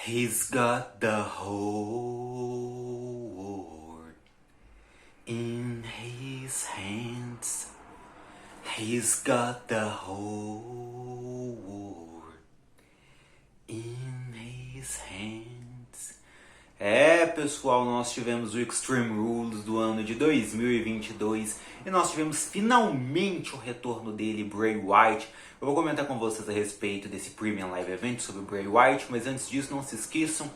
He's got the whole world in his hands. He's got the whole world in his hands. Pessoal, nós tivemos o Extreme Rules do ano de 2022 e nós tivemos finalmente o retorno dele, Bray Wyatt. Eu vou comentar com vocês a respeito desse Premium Live Event sobre o Bray Wyatt, mas antes disso, não se esqueçam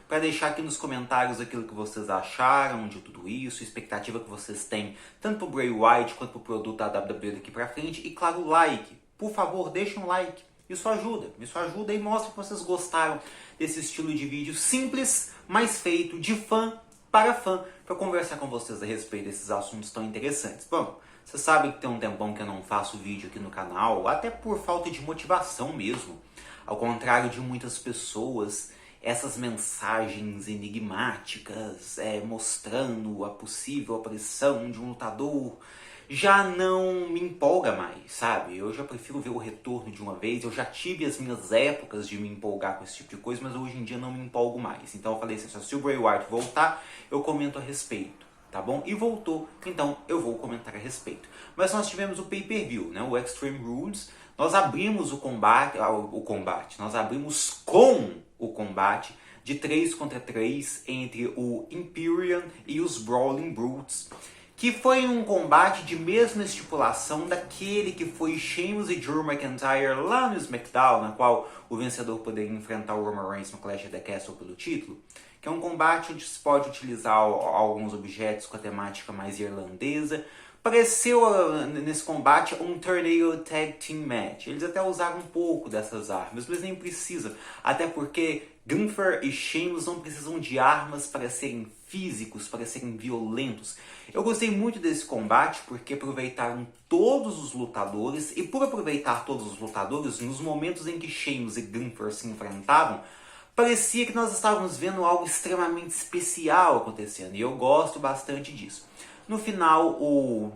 para deixar aqui nos comentários aquilo que vocês acharam de tudo isso, a expectativa que vocês têm, tanto pro Bray Wyatt quanto pro produto da WWE daqui pra frente. E claro, o like. Por favor, deixem um like. Isso ajuda e mostra que vocês gostaram desse estilo de vídeo simples, mas feito de fã para fã, para conversar com vocês a respeito desses assuntos tão interessantes. Bom, vocês sabem que tem um tempão que eu não faço vídeo aqui no canal, até por falta de motivação mesmo. Ao contrário de muitas pessoas, essas mensagens enigmáticas mostrando a possível aparição de um lutador já não me empolga mais, sabe? Eu já prefiro ver o retorno de uma vez. Eu já tive as minhas épocas de me empolgar com esse tipo de coisa, mas hoje em dia não me empolgo mais. Então eu falei assim, se o Bray Wyatt voltar, eu comento a respeito, tá bom? E voltou, então eu vou comentar a respeito. Mas nós tivemos o pay-per-view, né? O Extreme Rules. Nós abrimos o combate, nós abrimos com o combate de 3 contra 3 entre o Imperium e os Brawling Brutes, que foi um combate de mesma estipulação daquele que foi Sheamus e Drew McIntyre lá no SmackDown, na qual o vencedor poderia enfrentar o Roman Reigns no Clash of the Castle pelo título, que é um combate onde se pode utilizar alguns objetos com a temática mais irlandesa. Pareceu nesse combate um Tornado Tag Team Match. Eles até usaram um pouco dessas armas, mas nem precisam. Até porque Gunther e Sheamus não precisam de armas para serem físicos, para serem violentos. Eu gostei muito desse combate porque aproveitaram todos os lutadores. E por aproveitar todos os lutadores, nos momentos em que Sheamus e Gunther se enfrentavam, parecia que nós estávamos vendo algo extremamente especial acontecendo. E eu gosto bastante disso. No final, o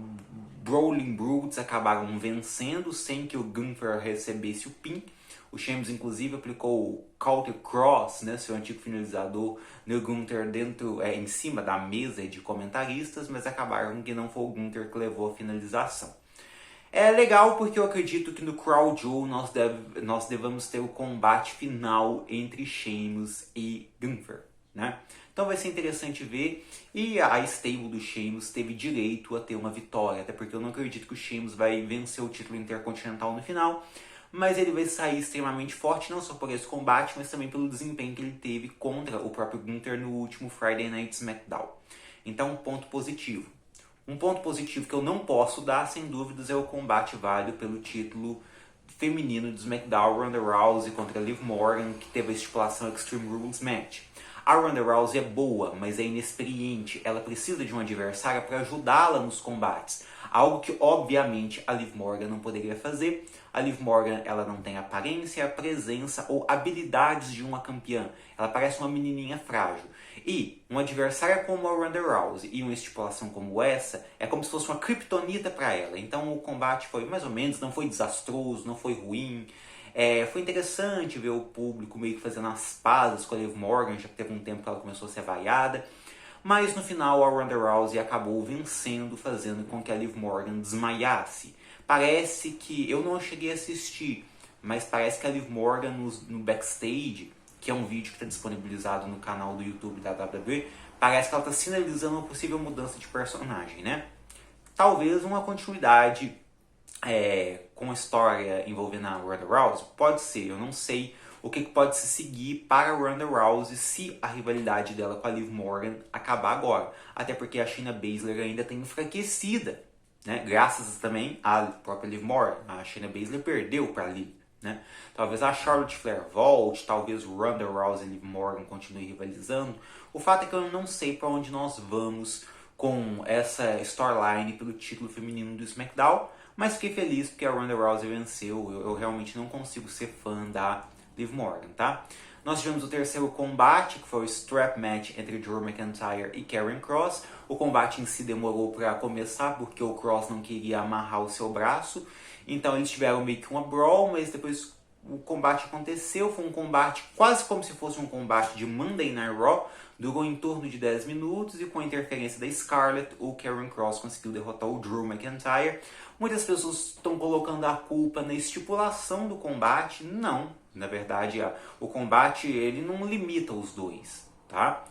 Brawling Brutes acabaram vencendo sem que o Gunther recebesse o pin. O Sheamus, inclusive, aplicou o Counter Cross, né, seu antigo finalizador, no Gunther em cima da mesa de comentaristas, mas acabaram que não foi o Gunther que levou a finalização. É legal porque eu acredito que no Crown Jewel nós devamos ter o combate final entre Sheamus e Gunther, né? Então vai ser interessante ver. E a stable do Sheamus teve direito a ter uma vitória, até porque eu não acredito que o Sheamus vai vencer o título intercontinental no final, mas ele vai sair extremamente forte, não só por esse combate, mas também pelo desempenho que ele teve contra o próprio Gunther no último Friday Night SmackDown. Então, um ponto positivo. Um ponto positivo que eu não posso dar, sem dúvidas, é o combate válido pelo título feminino do SmackDown, Ronda Rousey contra Liv Morgan, que teve a estipulação Extreme Rules Match. A Ronda Rousey é boa, mas é inexperiente. Ela precisa de um adversário para ajudá-la nos combates. Algo que, obviamente, a Liv Morgan não poderia fazer. A Liv Morgan, ela não tem aparência, presença ou habilidades de uma campeã. Ela parece uma menininha frágil. E um adversário como a Ronda Rousey e uma estipulação como essa é como se fosse uma kryptonita para ela. Então o combate foi mais ou menos, não foi desastroso, não foi ruim. Foi interessante ver o público meio que fazendo as pazes com a Liv Morgan, já que teve um tempo que ela começou a ser vaiada. Mas no final a Ronda Rousey acabou vencendo, fazendo com que a Liv Morgan desmaiasse. Parece que, eu não cheguei a assistir, mas parece que a Liv Morgan no backstage, que é um vídeo que está disponibilizado no canal do YouTube da WWE, parece que ela está sinalizando uma possível mudança de personagem, né? Talvez uma continuidade com a história envolvendo a Ronda Rousey, pode ser, eu não sei o que pode se seguir para a Ronda Rousey se a rivalidade dela com a Liv Morgan acabar agora. Até porque a Shayna Baszler ainda tem enfraquecida, né? Graças também à própria Liv Morgan. A Shayna Baszler perdeu para a Liv, né? Talvez a Charlotte Flair volte, talvez o Ronda Rousey e Liv Morgan continuem rivalizando. O fato é que eu não sei para onde nós vamos com essa storyline pelo título feminino do SmackDown, mas fiquei feliz porque a Ronda Rousey venceu. Eu realmente não consigo ser fã da Liv Morgan, tá? Nós tivemos o terceiro combate, que foi o Strap Match entre Drew McIntyre e Karrion Kross. O combate em si demorou para começar porque o Kross não queria amarrar o seu braço. Então eles tiveram meio que uma brawl, mas depois o combate aconteceu, foi um combate quase como se fosse um combate de Monday Night Raw, durou em torno de 10 minutos e com a interferência da Scarlett, o Karrion Kross conseguiu derrotar o Drew McIntyre. Muitas pessoas estão colocando a culpa na estipulação do combate. Não, na verdade o combate ele não limita os dois, tá?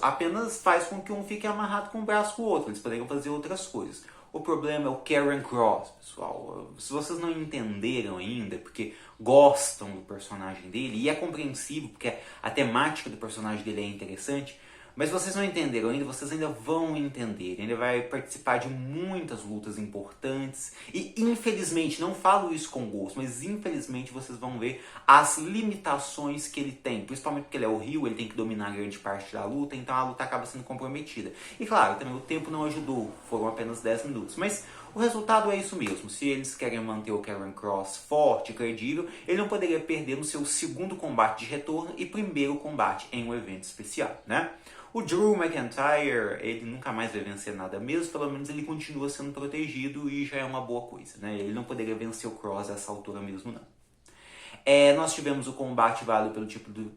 Apenas faz com que um fique amarrado com o braço com o outro, eles poderiam fazer outras coisas. O problema é o Karrion Kross, pessoal. Se vocês não entenderam ainda, porque gostam do personagem dele, e é compreensível, porque a temática do personagem dele é interessante, mas vocês não entenderam ainda, vocês ainda vão entender. Ele vai participar de muitas lutas importantes, e infelizmente, não falo isso com gosto, mas infelizmente vocês vão ver as limitações que ele tem, principalmente porque ele é o Rio, ele tem que dominar grande parte da luta, então a luta acaba sendo comprometida. E claro, também o tempo não ajudou, foram apenas 10 minutos, mas o resultado é isso mesmo. Se eles querem manter o Karrion Kross forte e credível, ele não poderia perder no seu segundo combate de retorno e primeiro combate em um evento especial, né? O Drew McIntyre, ele nunca mais vai vencer nada mesmo, pelo menos ele continua sendo protegido e já é uma boa coisa, né? Ele não poderia vencer o Kross a essa altura mesmo, não. Nós tivemos o combate válido pelo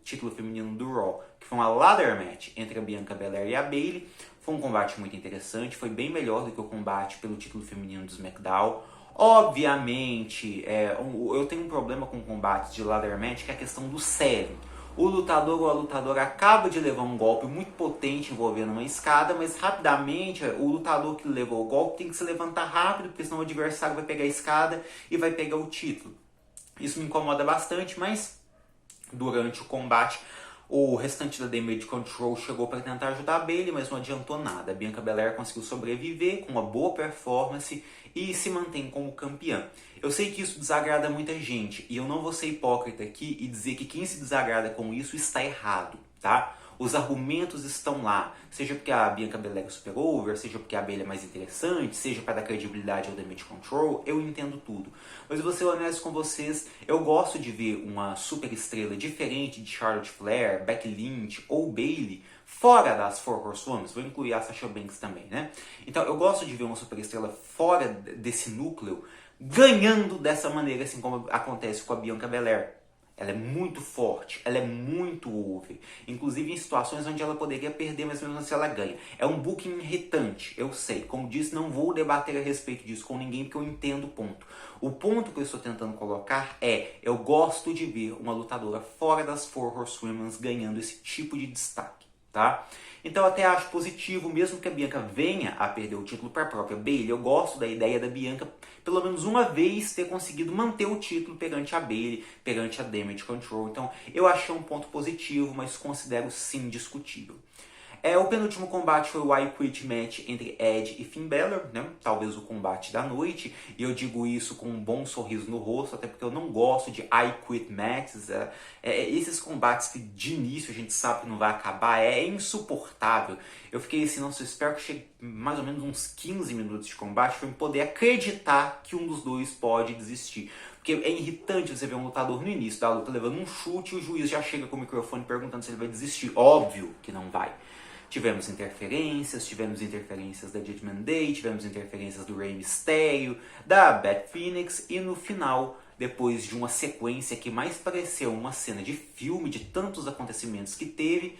título feminino do Raw, que foi uma ladder match entre a Bianca Belair e a Bayley. Foi um combate muito interessante, foi bem melhor do que o combate pelo título feminino do SmackDown. Obviamente, eu tenho um problema com combates de ladder match, que é a questão do selling. O lutador ou a lutadora acaba de levar um golpe muito potente envolvendo uma escada, mas rapidamente o lutador que levou o golpe tem que se levantar rápido, porque senão o adversário vai pegar a escada e vai pegar o título. Isso me incomoda bastante, mas durante o combate o restante da Damage Control chegou para tentar ajudar a Bayley, mas não adiantou nada. A Bianca Belair conseguiu sobreviver com uma boa performance e se mantém como campeã. Eu sei que isso desagrada muita gente e eu não vou ser hipócrita aqui e dizer que quem se desagrada com isso está errado, tá? Os argumentos estão lá, seja porque a Bianca Belair é super over, seja porque a Bayley é mais interessante, seja para dar credibilidade ao Damage Control, eu entendo tudo. Mas vou ser honesto com vocês, eu gosto de ver uma super estrela diferente de Charlotte Flair, Becky Lynch ou Bayley fora das Four Horsewomen, vou incluir a Sasha Banks também, né? Então eu gosto de ver uma super estrela fora desse núcleo, ganhando dessa maneira, assim como acontece com a Bianca Belair. Ela é muito forte, ela é muito over. Inclusive em situações onde ela poderia perder, mas mesmo assim ela ganha. É um booking irritante, eu sei. Como disse, não vou debater a respeito disso com ninguém, porque eu entendo o ponto. O ponto que eu estou tentando colocar eu gosto de ver uma lutadora fora das Four Horsewomen ganhando esse tipo de destaque, tá? Então eu até acho positivo, mesmo que a Bianca venha a perder o título para a própria Bayley, eu gosto da ideia da Bianca, pelo menos uma vez, ter conseguido manter o título perante a Bayley, perante a Damage Control. Então eu achei um ponto positivo, mas considero sim discutível. O penúltimo combate foi o I Quit Match entre Edge e Finn Balor, né? Talvez o combate da noite, e eu digo isso com um bom sorriso no rosto, até porque eu não gosto de I Quit Matches. Esses combates que de início a gente sabe que não vai acabar, é insuportável. Eu fiquei assim, nossa, eu espero que chegue mais ou menos uns 15 minutos de combate para eu poder acreditar que um dos dois pode desistir. Porque é irritante você ver um lutador no início da luta levando um chute e o juiz já chega com o microfone perguntando se ele vai desistir. Óbvio que não vai. Tivemos interferências da Judgment Day, tivemos interferências do Rey Mysterio, da Beth Phoenix e no final, depois de uma sequência que mais pareceu uma cena de filme de tantos acontecimentos que teve,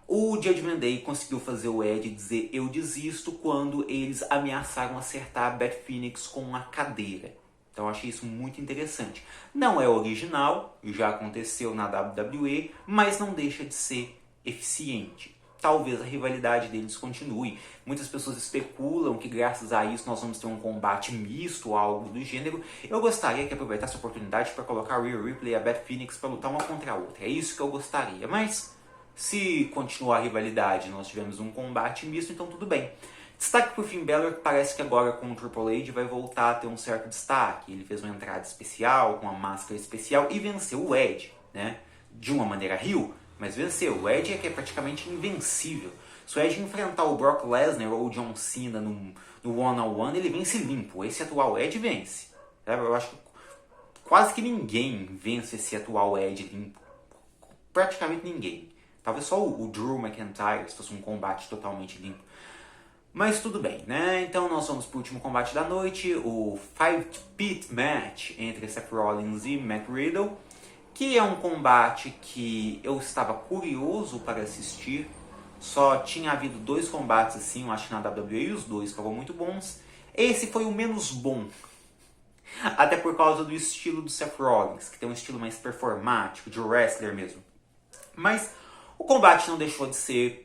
o Judgment Day conseguiu fazer o Edge dizer eu desisto quando eles ameaçaram acertar a Beth Phoenix com uma cadeira. Então eu achei isso muito interessante. Não é original, já aconteceu na WWE, mas não deixa de ser eficiente. Talvez a rivalidade deles continue. Muitas pessoas especulam que graças a isso nós vamos ter um combate misto ou algo do gênero. Eu gostaria que aproveitasse a oportunidade para colocar a Rhea Ripley e a Beth Phoenix para lutar uma contra a outra. É isso que eu gostaria. Mas se continuar a rivalidade, nós tivemos um combate misto, então tudo bem. Destaque para o Finn Balor, que parece que agora com o Triple H vai voltar a ter um certo destaque. Ele fez uma entrada especial, com uma máscara especial e venceu o Edge, né? De uma maneira heel, mas venceu. O Edge é praticamente invencível. Se o Edge enfrentar o Brock Lesnar ou o John Cena no one-on-one, ele vence limpo. Esse atual Edge vence. Eu acho que quase que ninguém vence esse atual Edge limpo. Praticamente ninguém. Talvez só o Drew McIntyre, se fosse um combate totalmente limpo. Mas tudo bem, né? Então nós vamos pro último combate da noite, o Fight Pit Match entre Seth Rollins e Matt Riddle, que é um combate que eu estava curioso para assistir. Só tinha havido 2 combates assim, eu acho que na WWE, e os 2 foram muito bons. Esse foi o menos bom, até por causa do estilo do Seth Rollins, que tem um estilo mais performático, de wrestler mesmo. Mas o combate não deixou de ser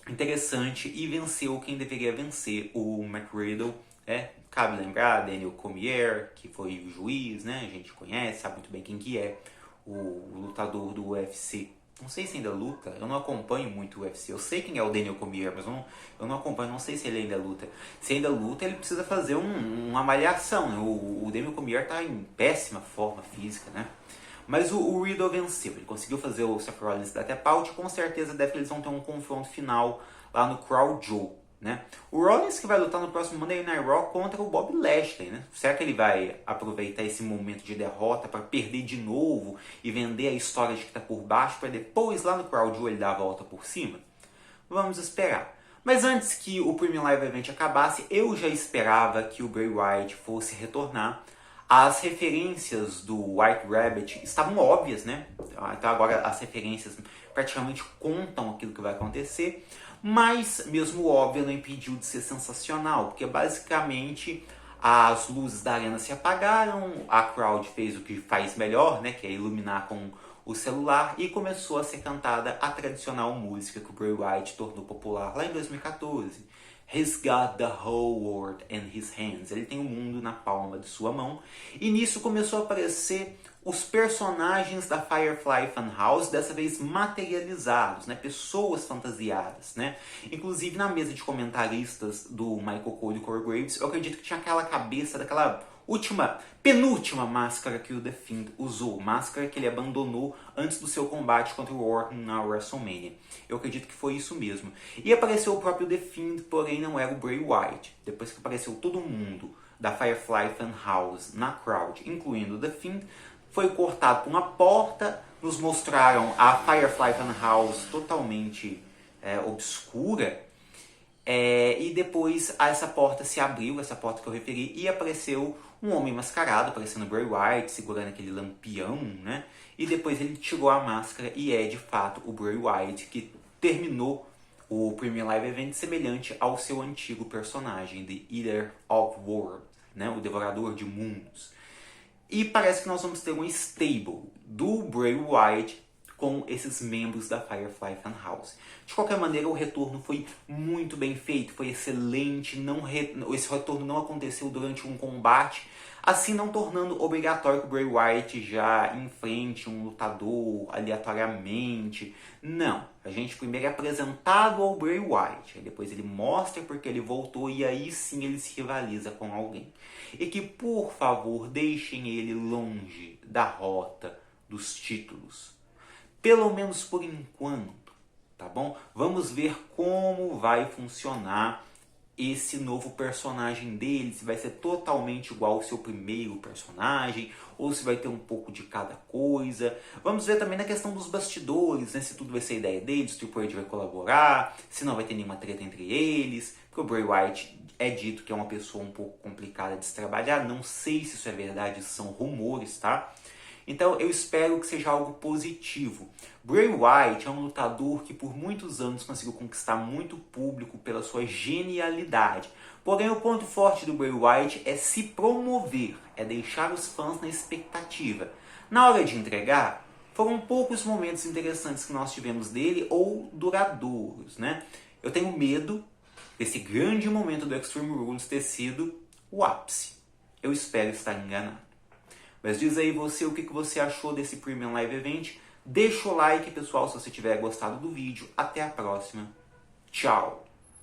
interessante e venceu quem deveria vencer, o Matt Riddle. Cabe lembrar, Daniel Cormier, que foi o juiz, né? A gente conhece, sabe muito bem quem que é, o lutador do UFC. Não sei se ainda luta, eu não acompanho muito o UFC. Eu sei quem é o Daniel Cormier, mas eu não acompanho, não sei se ele ainda luta. Se ainda luta, ele precisa fazer uma malhação, né? O Daniel Cormier tá em péssima forma física, né? Mas o Riddle venceu, ele conseguiu fazer o Seth Rollins dar tap out, e com certeza eles vão ter um confronto final lá no Crown Jewel, né? O Rollins que vai lutar no próximo Monday Night Raw contra o Bob Lashley, né? Será que ele vai aproveitar esse momento de derrota para perder de novo e vender a história de que está por baixo para depois lá no Crown Jewel ele dar a volta por cima? Vamos esperar. Mas antes que o Premium Live Event acabasse, eu já esperava que o Bray Wyatt fosse retornar. As referências do White Rabbit estavam óbvias, né? Então agora as referências praticamente contam aquilo que vai acontecer. Mas, mesmo óbvio, não impediu de ser sensacional. Porque basicamente as luzes da arena se apagaram, a crowd fez o que faz melhor, né? Que é iluminar com o celular, e começou a ser cantada a tradicional música que o Bray Wyatt tornou popular lá em 2014. He's got the whole world in his hands. Ele tem o mundo na palma de sua mão. E nisso começou a aparecer os personagens da Firefly Funhouse, dessa vez materializados, né? Pessoas fantasiadas, né? Inclusive na mesa de comentaristas do Michael Cole e Corey Graves, eu acredito que tinha aquela cabeça daquela penúltima máscara que o The Fiend usou, máscara que ele abandonou antes do seu combate contra o Orton na WrestleMania. Eu acredito que foi isso mesmo. E apareceu o próprio The Fiend, porém não era o Bray Wyatt. Depois que apareceu todo mundo da Firefly Funhouse na crowd, incluindo o The Fiend, foi cortado por uma porta, nos mostraram a Firefly Funhouse totalmente obscura. E depois essa porta se abriu, essa porta que eu referi, e apareceu um homem mascarado, parecendo Bray Wyatt, segurando aquele lampião, né? E depois ele tirou a máscara e é de fato o Bray Wyatt, que terminou o Premium Live Event semelhante ao seu antigo personagem, The Eater of Worlds, né? O Devorador de Mundos. E parece que nós vamos ter um stable do Bray Wyatt com esses membros da Firefly Funhouse. De qualquer maneira, o retorno foi muito bem feito, foi excelente. Esse retorno não aconteceu durante um combate, assim não tornando obrigatório que o Bray Wyatt já enfrente um lutador aleatoriamente. Não, a gente primeiro é apresentado ao Bray Wyatt, aí depois ele mostra porque ele voltou e aí sim ele se rivaliza com alguém. E que, por favor, deixem ele longe da rota dos títulos. Pelo menos por enquanto, tá bom? Vamos ver como vai funcionar esse novo personagem dele, se vai ser totalmente igual ao seu primeiro personagem, ou se vai ter um pouco de cada coisa. Vamos ver também na questão dos bastidores, né? Se tudo vai ser ideia deles, se o Triple H vai colaborar, se não vai ter nenhuma treta entre eles, porque o Bray Wyatt é dito que é uma pessoa um pouco complicada de se trabalhar, não sei se isso é verdade, isso são rumores, tá? Então eu espero que seja algo positivo. Bray Wyatt é um lutador que por muitos anos conseguiu conquistar muito público pela sua genialidade. Porém, o ponto forte do Bray Wyatt é se promover, é deixar os fãs na expectativa. Na hora de entregar, foram poucos momentos interessantes que nós tivemos dele ou duradouros, né? Eu tenho medo desse grande momento do Extreme Rules ter sido o ápice. Eu espero estar enganado. Mas diz aí você o que você achou desse Premium Live Event. Deixa o like, pessoal, se você tiver gostado do vídeo. Até a próxima. Tchau!